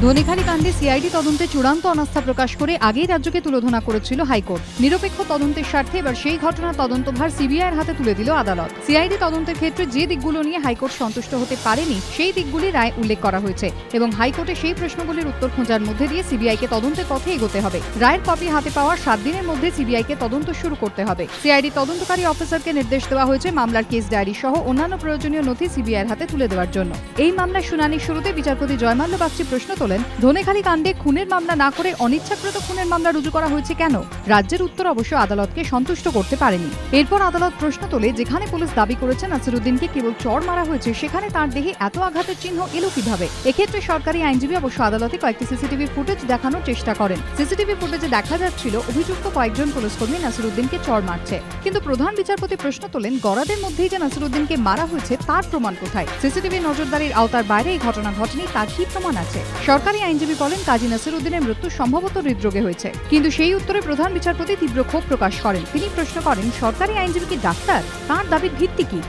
ধনেখালি কাণ্ডে সিআইডি তদন্তে চূড়ান্ত অনাস্থা প্রকাশ করে আগেই রাজ্যকে তুলোধনা করেছিল হাইকোর্ট। নিরপেক্ষ তদন্তের স্বার্থে এবার সেই ঘটনার তদন্তভার সিবিআইয়ের হাতে তুলে দিল আদালত। সিআইডি তদন্তের ক্ষেত্রে যে দিকগুলো নিয়ে হাইকোর্ট সন্তুষ্ট হতে পারেনি সেই দিকগুলি রায় উল্লেখ করা হয়েছে এবং হাইকোর্টে সেই প্রশ্নগুলির উত্তর খোঁজার মধ্যে দিয়ে সিবিআইকে তদন্তের পথে এগোতে হবে। রায়ের কপি হাতে পাওয়ার 7 দিনের মধ্যে সিবিআইকে তদন্ত শুরু করতে হবে। সিআইডি তদন্তকারী অফিসারকে নির্দেশ দেওয়া হয়েছে মামলার কেস ডায়েরি সহ অন্যান্য প্রয়োজনীয় নথি সিবিআইয়ের হাতে তুলে দেওয়ার জন্য। এই মামলার শুনানির শুরুতে বিচারপতি জয়মাল্য বাগচি প্রশ্ন তোলেন, ধনেখালি কাণ্ডে খুনের মামলা না করে অনিচ্ছাকৃত খুনের মামলা রুজু করা হয়েছে কেন? রাজ্যের উত্তর অবশ্য আদালতকে সন্তুষ্ট করতে পারেনি। এরপর আদালত প্রশ্ন তোলে, যেখানে পুলিশ দাবি করেছে নাসিরউদ্দিনকে কেবল চড় মারা হয়েছে, সেখানে তার দেহে এত আঘাতের চিহ্ন এলো কিভাবে? এক্ষেত্রে সরকারি আইনজীবী অবশ্য আদালতে কয়েকটি সিসিটিভি ফুটেজ দেখানোর চেষ্টা করেন। সিসিটিভি ফুটেজে দেখা যাচ্ছিল অভিযুক্ত কয়েকজন পুলিশকর্মী নাসিরউদ্দিনকে চড় মারছে, কিন্তু প্রধান বিচারপতি প্রশ্ন তোলেন, গরাদের মধ্যেই যে নাসিরউদ্দিনকে মারা হয়েছে তার প্রমাণ কোথায়? সিসিটিভি নজরদারির আওতার বাইরে এই ঘটনা ঘটেনি, তার কি প্রমাণ আছে? সরকারি আইনজীবী বলেন, কাজী নাসিরউদ্দিনের মৃত্যু সম্ভবত হৃদরোগে হয়েছে, কিন্তু সেই উত্তরে প্রধান বিচারপতি তীব্র ক্ষোভ প্রকাশ করেন। তিনি প্রশ্ন করেন, সরকারি আইনজীবী কি ডাক্তার? তাঁর দাবির ভিত্তি কি?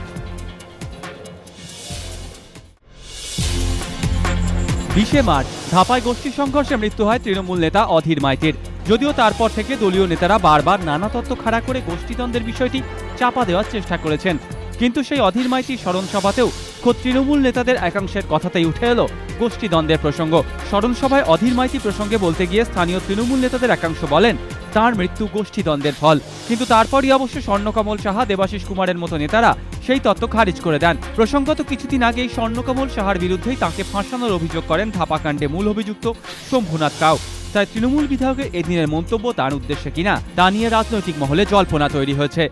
মার্চ ধাপায় গোষ্ঠী সংঘর্ষে মৃত্যু হয় তৃণমূল নেতা অধীর মাইতির। যদিও তারপর থেকে দলীয় নেতারা বারবার নানা তত্ত্ব খাড়া করে গোষ্ঠীদ্বন্দ্বের বিষয়টি চাপা দেওয়ার চেষ্টা করেছেন, কিন্তু সেই অধীর মাইতির স্মরণ সভাতেও খোদ তৃণমূল নেতাদের একাংশের কথাতেই উঠে এলো গোষ্ঠীদ্বন্দ্বের প্রসঙ্গ। স্মরণ সভায় অধীর মাইতি প্রসঙ্গে বলতে গিয়ে স্থানীয় তৃণমূল নেতাদের একাংশ বলেন, তার মৃত্যু গোষ্ঠীদ্বন্দ্বের ফল, কিন্তু তারপরই অবশ্য স্বর্ণকমল সাহা, দেবাশিস কুমারের মতো নেতারা সেই তত্ত্ব খারিজ করে দেন। প্রসঙ্গত কিছুদিন আগেই স্বর্ণকমল সাহার বিরুদ্ধেই তাঁকে ফাঁসানোর অভিযোগ করেন ধাপাকাণ্ডে মূল অভিযুক্ত শম্ভুনাথ কাউ। তাই তৃণমূল বিধায়কের এদিনের মন্তব্য তার উদ্দেশ্যে কিনা তা নিয়ে রাজনৈতিক মহলে জল্পনা তৈরি হয়েছে।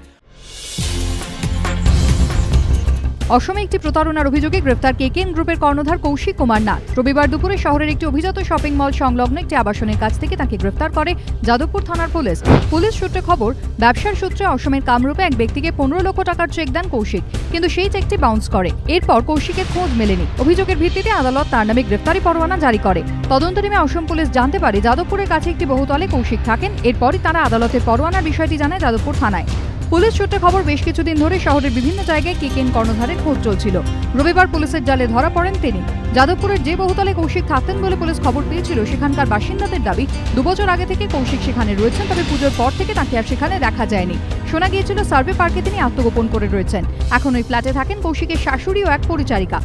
অসমে একটি প্রতারণার অভিযোগে গ্রেফতার কেকেন গ্রুপের কর্ণধার কৌশিক কুমার নাথ। রবিবার দুপুরে শহরের একটি অভিজাত শপিং মল সংলগ্ন একটি আবাসনের কাছ থেকে তাকে গ্রেফতার করে যাদবপুর থানার পুলিশ। পুলিশ সূত্রে খবর, ব্যবসার সূত্রে অসমের কামরূপে এক ব্যক্তিকে 15 লক্ষ টাকার চেক দেন কৌশিক, কিন্তু সেই চেকটি বাউন্স করে। এরপর কৌশিকের খোঁজ মেলেনি। অভিযোগের ভিত্তিতে আদালত তার নামে গ্রেফতারি পরোয়ানা জারি করে। তদন্ত নেমে অসম পুলিশ জানতে পারে যাদবপুরের কাছে একটি বহুতলে কৌশিক থাকেন। এরপরই তারা আদালতের পরোয়ানার বিষয়টি জানায় যাদবপুর থানায়। পুলিশ সূত্রে খবর, বেশ কিছুদিন ধরে শহরের বিভিন্ন জায়গায় কেকেন কর্ণধারের খোঁজ চলছিল। রবিবার পুলিশের জালে ধরা পড়েন তিনি। যাদবপুরের যে বহুতলে কৌশিক থাকতেন বলে পুলিশ খবর পেয়েছিল, সেখানকার বাসিন্দাদের দাবি 2 বছর আগে থেকে কৌশিক সেখানে রয়েছেন, তবে পুজোর পর থেকে তাকে আর সেখানে দেখা যায়নি। শোনা গিয়েছিল সার্ভে পার্কে তিনি আত্মগোপন করে রয়েছেন। এখন ওই ফ্ল্যাটে থাকেন কৌশিকের শাশুড়ি ও এক পরিচারিকা।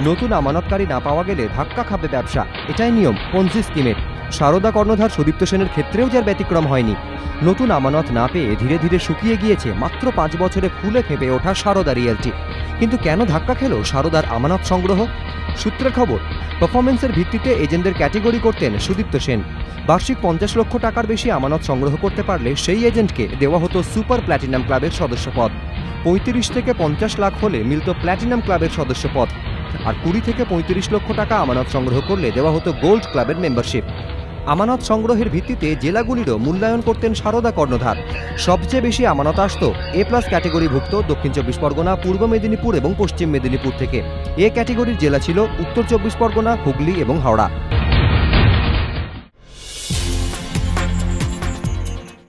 নতুন আমানতকারী না পাওয়া গেলে ধাক্কা খাবে ব্যবসা, এটাই নিয়ম পঞ্জি স্কিমের। সারদা কর্ণধার সুদীপ্ত সেনের ক্ষেত্রেও যার ব্যতিক্রম হয়নি। নতুন আমানত না পেয়ে ধীরে ধীরে শুকিয়ে গিয়েছে মাত্র 5 বছরে ফুলে ফেঁপে ওঠা সারদা রিয়েলটি। কিন্তু কেন ধাক্কা খেল সারদার আমানত সংগ্রহ? সূত্রের খবর, পারফরমেন্সের ভিত্তিতে এজেন্টদের ক্যাটেগরি করতেন সুদীপ্ত সেন। বার্ষিক 50 লক্ষ টাকার বেশি আমানত সংগ্রহ করতে পারলে সেই এজেন্টকে দেওয়া হতো সুপার প্ল্যাটিনাম ক্লাবের সদস্যপদ। 35 থেকে 50 লাখ হলে মিলত প্ল্যাটিনাম ক্লাবের সদস্যপদ, আর 20 থেকে 35 লক্ষ টাকা আমানত সংগ্রহ করলে দেওয়া হতো গোল্ড ক্লাবের মেম্বারশিপ। আমানত সংগ্রহের ভিত্তিতে জেলাগুলিরও মূল্যায়ন করতেন সারদা কর্ণধার। সবচেয়ে বেশি আমানত আসত A+ ক্যাটেগরিভুক্ত দক্ষিণ 24 পরগনা, পূর্ব মেদিনীপুর এবং পশ্চিম মেদিনীপুর থেকে। এ ক্যাটেগরির জেলা ছিল উত্তর 24 পরগনা, হুগলি এবং হাওড়া।